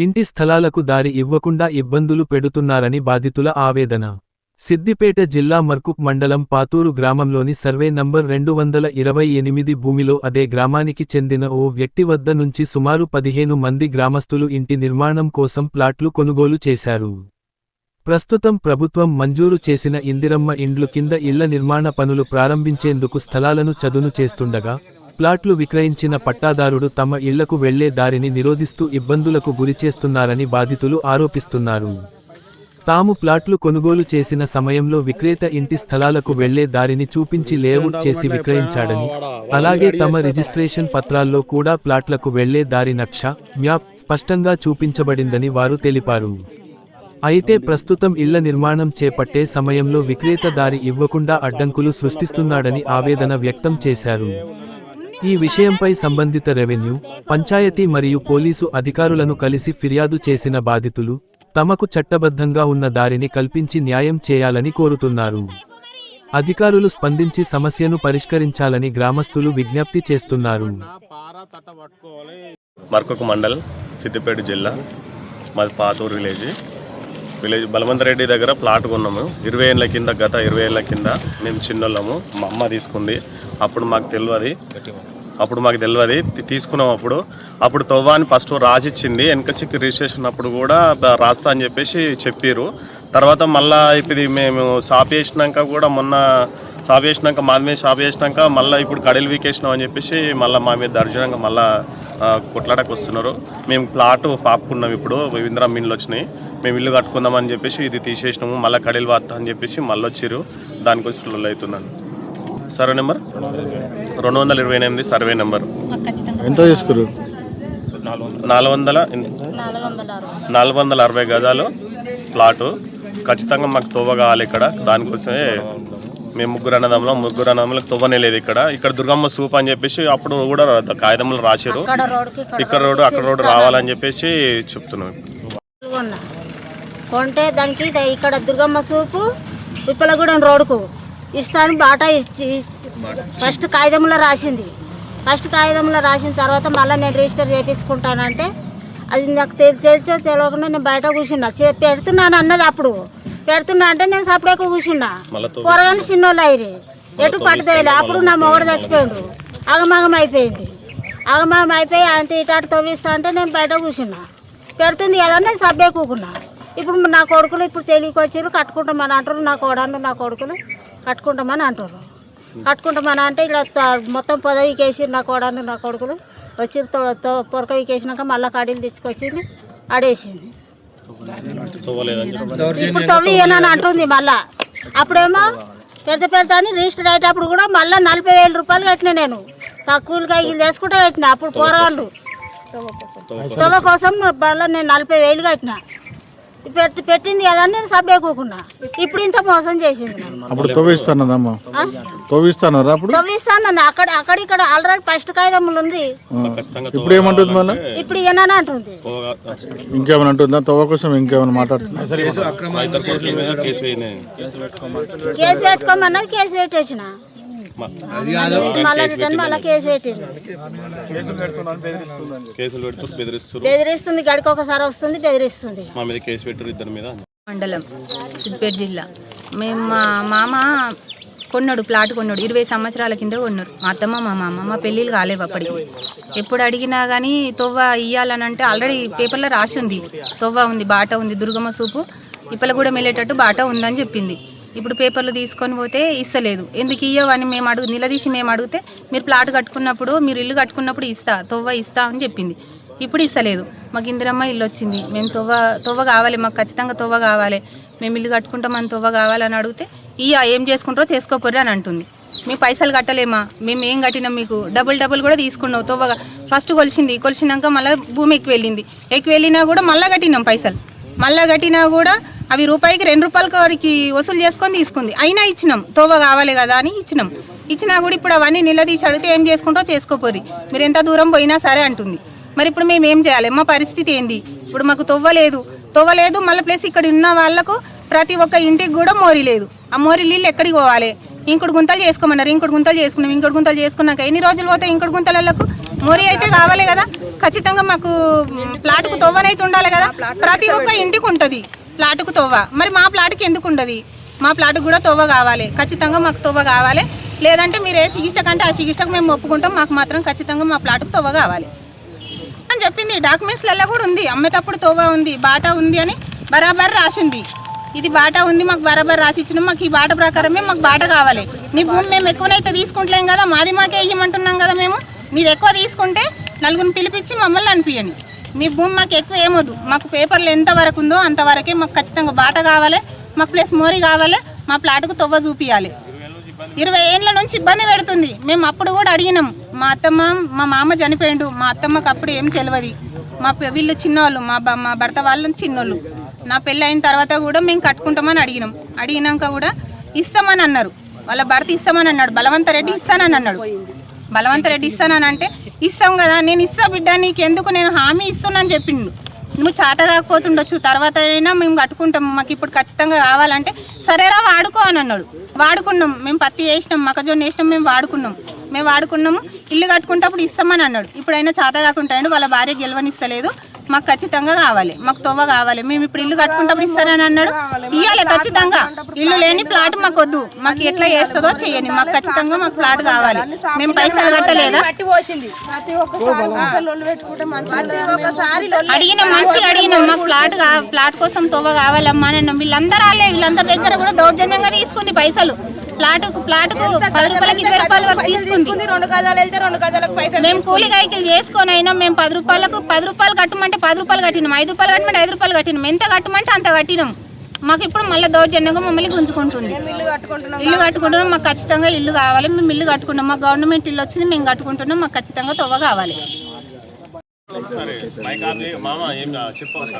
ఇంటి స్థలాలకు దారి ఇవ్వకుండా ఇబ్బందులు పెడుతున్నారని బాధితుల ఆవేదన. సిద్దిపేట జిల్లా మర్కుక్ మండలం పాతూరు గ్రామంలోని సర్వే నంబర్ 228 భూమిలో అదే గ్రామానికి చెందిన ఓ వ్యక్తి వద్ద నుంచి సుమారు 15 మంది గ్రామస్తులు ఇంటి నిర్మాణం కోసం ప్లాట్లు కొనుగోలు చేశారు. ప్రస్తుతం ప్రభుత్వం మంజూరు చేసిన ఇందిరమ్మ ఇండ్లు కింద ఇళ్ల నిర్మాణ పనులు ప్రారంభించేందుకు స్థలాలను చదును చేస్తుండగా, ప్లాట్లు విక్రయించిన పట్టాదారుడు తమ ఇళ్లకు వెళ్లే దారిని నిరోధిస్తూ ఇబ్బందులకు గురిచేస్తున్నారని బాధితులు ఆరోపిస్తున్నారు. తాము ప్లాట్లు కొనుగోలు చేసిన సమయంలో విక్రేత ఇంటి స్థలాలకు వెళ్లే దారిని చూపించి లేఅవుట్ చేసి విక్రయించాడని, అలాగే తమ రిజిస్ట్రేషన్ పత్రాల్లో కూడా ప్లాట్లకు వెళ్లే దారి నక్ష, మ్యాప్ స్పష్టంగా చూపించబడిందని వారు తెలిపారు. అయితే ప్రస్తుతం ఇళ్ల నిర్మాణం చేపట్టే సమయంలో విక్రేత దారి ఇవ్వకుండా అడ్డంకులు సృష్టిస్తున్నాడని ఆవేదన వ్యక్తం చేశారు. ఈ విషయంపై సంబంధిత రెవెన్యూ, పంచాయతీ మరియు పోలీసు అధికారులను కలిసి ఫిర్యాదు చేసిన బాధితులు, తమకు చట్టబద్ధంగా ఉన్న దారిని కల్పించి న్యాయం చేయాలని కోరుతున్నారు. అధికారులు స్పందించి సమస్యను పరిష్కరించాలని గ్రామస్తులు విజ్ఞప్తి చేస్తున్నారు. మర్కుక్ మండల్, సిద్దిపేట జిల్లా, మాది పాతూరు విలేజ్ బలవంతరెడ్డి దగ్గర ప్లాట్ కొన్నాము. 20 ఏళ్ళ కింద, గత 20 ఏళ్ళ కింద మేము చిన్నోళ్ళము. మా అమ్మ తీసుకుంది. అప్పుడు మాకు తెలియదు తీసుకున్నాం. అప్పుడు తవ్వాని ఫస్ట్ రాసిచ్చింది. వెనకసిక్కి రిజిస్ట్రేషన్ అప్పుడు కూడా రాస్తా అని చెప్పారు. తర్వాత మళ్ళీ ఇప్పుడు మేము షాప్ చేసినాక కూడా మాది షాప్ చేసినాక మళ్ళీ ఇప్పుడు కడలు వీకేసినాం అని చెప్పేసి మళ్ళీ మా మీద దర్జనంగా మళ్ళీ కొట్లాడకు వస్తున్నారు. మేము ప్లాట్ పాపుకున్నాం. ఇప్పుడు ఇందిరమ్మ ఇండ్లు వచ్చినాయి. మేము ఇల్లు కట్టుకుందామని చెప్పేసి ఇది తీసేసినాము. మళ్ళీ కడలు వాస్తా అని చెప్పేసి మళ్ళీ వచ్చారు. దానికోసం లొల్లి అవుతున్నాను. Survey number 228 survey number. ఎంత తీసుకురు? 460 గజాలు ప్లాటు. ఖచ్చితంగా మాకు తోవ కావాలి ఇక్కడ. దానికోసమే మేము ముగ్గురు అన్నదమ్ములకు తవ్వనే లేదు ఇక్కడ దుర్గమ్మ సూప్ అని చెప్పేసి అప్పుడు కూడా కాగితంలో రాశారు. ఇక్కడ రోడ్డు అక్కడ రోడ్డు రావాలని చెప్పేసి చెప్తున్నాం. కొంటే దానికి ఇక్కడ దుర్గమ్మ సూపు ఉప్పలగూడెం రోడ్డుకు ఇస్తాను బాటా ఇచ్చి ఫస్ట్ కాగితంలో రాసింది. రాసిన తర్వాత మళ్ళీ నేను రిజిస్టర్ చేయించుకుంటానంటే అది నాకు తెలియకుండా నేను బయట కూర్చున్నా. పెడుతున్నాను అన్నది. అప్పుడు పెడుతున్నా అంటే నేను సపరేట్గా కూర్చున్నా. పొరగాని చిన్నోళ్ళు అయ్యి ఎటు పట్టుదోయలే. అప్పుడు నా మొగడు చచ్చిపోయిండు. అగమగం అయిపోయింది. అంత ఇటాటు తవ్విస్తా అంటే నేను బయట కూర్చున్నా. పెడుతుంది కదా నేను సబ్బే కూకున్నా. ఇప్పుడు నా కొడుకులు ఇప్పుడు తెలియకి వచ్చారు. కట్టుకుంటామని అంటారు. నా కొడుకులు కట్టుకుంటామని అంటారు. కట్టుకుంటామని అంటే ఇలా మొత్తం పొదవికేసి నా కొడుకులు వచ్చి పొరక వీకేసినాక మళ్ళీ కడీలు తెచ్చుకొచ్చింది, ఆడేసింది. ఇప్పుడు తవ్వియనని అంటుంది. మళ్ళా అప్పుడేమో పెడతా అని రిజిస్టర్ అయ్యేటప్పుడు కూడా మళ్ళీ 40,000 రూపాయలు కట్టినా. నేను తక్కువలు కైకిలు చేసుకుంటే కట్టినా. అప్పుడు పోరాళ్ళు తవ్వ కోసం మళ్ళీ నేను 40,000 కట్టినా. పెట్టింది కదా నేను సబ్బే కూకున్నా. ఇప్పుడు ఇంత మోసం చేసింది. అప్పుడు తవ్విస్తాను అక్కడ ఆల్రెడీ ఫస్ట్ కాగితములు ఉంది. ఇప్పుడు ఏమంటుంది? మళ్ళీ ఇప్పుడు ఏమన్నా అంటుంది. ఇంకేమైనా అంటుందా? తవ్వ కోసం ఇంకేమైనా మాట్లాడుతున్నా? కేసు పెట్టుకోమన్నది. కేసు పెట్టేసిన మళ్ళీ రిటర్న్ మళ్ళీ కేసు పెట్టింది. బెదిరిస్తుంది. గడికి ఒకసారి వస్తుంది, బెదిరిస్తుంది. మండలం, సిద్దిపేట జిల్లా. మేము మా మామ ప్లాట్ కొన్నాడు. 20 సంవత్సరాల కింద కొన్నారు. మా అత్తమ్మ మా మామ. మా పెళ్ళిళ్ళు కాలేవు అప్పటికి. ఎప్పుడు అడిగినా కానీ తొవ్వ ఇయ్యాలని అంటే ఆల్రెడీ పేపర్లో రాసి ఉంది. తొవ్వ ఉంది, బాట ఉంది, దుర్గమ్మ సూపు ఇప్పలగూడెం వెళ్ళేటట్టు బాట ఉందని చెప్పింది. ఇప్పుడు పేపర్లు తీసుకొని పోతే ఇస్తలేదు. ఎందుకు ఇయ్యవని నిలదీసి మేము అడిగితే మీరు ప్లాట్ కట్టుకున్నప్పుడు, మీరు ఇల్లు కట్టుకున్నప్పుడు తొవ్వ ఇస్తా అని చెప్పింది. ఇప్పుడు ఇస్తలేదు. మాకు ఇందిరమ్మ ఇల్లు వచ్చింది. మేము తొవ్వ కావాలి, మాకు ఖచ్చితంగా తొవ్వ కావాలి, మేము ఇల్లు కట్టుకుంటామని తొవ్వ కావాలని అడిగితే ఏం చేసుకుంటారో చేసుకోపోర్రు అని అంటుంది. మేము పైసలు కట్టలేమా? మేము ఏం కట్టినాం? మీకు డబుల్ కూడా తీసుకున్నావు. తొవ్వగా ఫస్ట్ కొలిసినాక మళ్ళీ భూమి ఎక్కి వెళ్ళినా కూడా మళ్ళీ కట్టినాం పైసలు. మళ్ళీ కట్టినా కూడా అవి రూపాయికి 2 రూపాయల వరకు వసూలు చేసుకొని తీసుకుంది. అయినా ఇచ్చినాం. తోవ కావాలి కదా అని ఇచ్చినా కూడా ఇప్పుడు అవన్నీ నిలదీసి అడిగితే ఏం చేసుకుంటారో చేసుకోపోరి, మీరు ఎంత దూరం పోయినా సరే అంటుంది. మరి ఇప్పుడు మేము ఏం చేయాలి? మా పరిస్థితి ఏంది? ఇప్పుడు మాకు తొవ్వలేదు. మళ్ళీ ప్లస్ ఇక్కడ ఉన్న వాళ్ళకు ప్రతి ఒక్క ఇంటికి కూడా మోరీ లేదు. ఆ మోరీ నీళ్ళు ఎక్కడికి పోవాలి? ఇంకుడు గుంతలు చేసుకోమన్నారు. ఇంకుడు గుంతలు చేసుకున్నాం. ఇంకుడు గుంతలు చేసుకున్నాక ఎన్ని రోజులు పోతాయి? ఇంకుడు గుంతలకు మోరీ అయితే కావాలి కదా. ఖచ్చితంగా మాకు ప్లాట్కు తవ్వనైతే ఉండాలి కదా. ప్రతి ఒక్క ఇంటికి ఉంటుంది ప్లాట్కు తవ్వ. మరి మా ప్లాట్కి ఎందుకు ఉండదు? మా ప్లాట్కు కూడా తవ్వ కావాలి, ఖచ్చితంగా మాకు తవ్వ కావాలి. లేదంటే మీరు ఏ చికిత్సకు అంటే ఆ చికిత్సకు మేము ఒప్పుకుంటాం, మాకు మాత్రం ఖచ్చితంగా మా ప్లాట్కు తవ్వ కావాలి అని చెప్పింది. డాక్యుమెంట్స్లలో కూడా ఉంది, అమ్మేటప్పుడు తవ్వ ఉంది, బాటా ఉంది అని బరాబర్ రాసింది. ఇది బాటా ఉంది, మాకు బరాబర్ రాసి ఇచ్చినాం, మాకు ఈ బాట ప్రకారమే మాకు బాట కావాలి. నీ భూమి మేము ఎక్కువనైతే తీసుకుంటలేం కదా, మాది మాకే ఇవ్వమంటున్నాం కదా. మేము మీరు ఎక్కువ తీసుకుంటే నలుగురిని పిలిపించి మమ్మల్ని అనిపించండి. మీ భూమి మాకు ఎక్కువ ఏమొద్దు, మాకు పేపర్లు ఎంత వరకు ఉందో అంతవరకే మాకు ఖచ్చితంగా బాట కావాలి, మాకు ప్లస్ మోరీ కావాలి, మా ప్లాట్కు తవ్వ చూపించాలి. 20 ఏళ్ళ నుంచి ఇబ్బంది పెడుతుంది. మేము అప్పుడు కూడా అడిగినాం. మా అత్తమ్మ మా మామ చనిపోయిండు, మా అత్తమ్మకు అప్పుడు ఏం తెలియదు. వీళ్ళు చిన్నోళ్ళు, మా భర్త వాళ్ళు చిన్నోళ్ళు. నా పెళ్ళి అయిన తర్వాత కూడా మేము కట్టుకుంటామని అడిగినాం. అడిగినాక కూడా ఇస్తామని అన్నారు, వాళ్ళ భర్త ఇస్తామని అన్నాడు. బలవంతరెడ్డి ఇస్తానని అన్నాడు. బలవంతరెడ్డి ఇస్తానని అంటే ఇస్తాం కదా, నేను ఇస్తా బిడ్డ, నీకెందుకు, నేను హామీ ఇస్తున్నాను చెప్పిండు. నువ్వు చేత కాకపోతుండొచ్చు, తర్వాత అయినా మేము కట్టుకుంటాం, మాకు ఇప్పుడు ఖచ్చితంగా కావాలంటే సరేరా వాడుకో అని అన్నాడు. వాడుకున్నాం, మేము పత్తి వేసినాం, మొక్కజొన్న వేసినాం, మేము వాడుకున్నాము. ఇల్లు కట్టుకుంటప్పుడు ఇస్తామని అన్నాడు. ఇప్పుడైనా చేత కాకుంటాడు, వాళ్ళ భార్య గెలవనిస్తలేదు, మాకు ఖచ్చితంగా కావాలి, మాకు తవ్వ కావాలి. మేము ఇప్పుడు ఇల్లు కట్టుకుంటాము ఇస్తానని అన్నాడు. ఇవ్వాలి ఖచ్చితంగా. ఇల్లు లేని ప్లాట్ మాకు వద్దు, మాకు ఎట్లా చేస్తుందో చెయ్యండి, మాకు ఖచ్చితంగా మాకు ప్లాట్ కావాలి. మేము పైసలు కట్టలేదా? అడిగినాం, మంచిగా అడిగినాం, మాకు ప్లాట్ కోసం తవ్వ కావాలమ్మా అని అన్నాం. వీళ్ళందరి దగ్గర కూడా దౌర్జన్యంగా తీసుకుంది పైసలు. ప్లాట్కు 10 రూపాయలకి 20 రూపాయల వరకు తీసుకుంది. 2 గజాలు వెళ్తే 2 గజాలకు పైసలు. మేము కూలి కాయకులు చేసుకొని అయినా మేము 10 రూపాయలు కట్టమంటే 10 రూపాయలు కట్టినాం, 5 రూపాయలు కట్టమంటే 5 రూపాయలు కట్టినాం, ఎంత కట్టమంటే అంత కట్టినాం. మాకు ఇప్పుడు మళ్ళీ దౌర్జన్యంగా మమ్మల్ని గుంజుకుంటుంది. ఇల్లు కట్టుకుంటున్నాం, మాకు ఖచ్చితంగా ఇల్లు కావాలి. మేము ఇల్లు కట్టుకున్నాం, మాకు గవర్నమెంట్ ఇల్లు వచ్చింది, మేము కట్టుకుంటున్నాం, మాకు ఖచ్చితంగా తవ్వ కావాలి. చెప్పండి.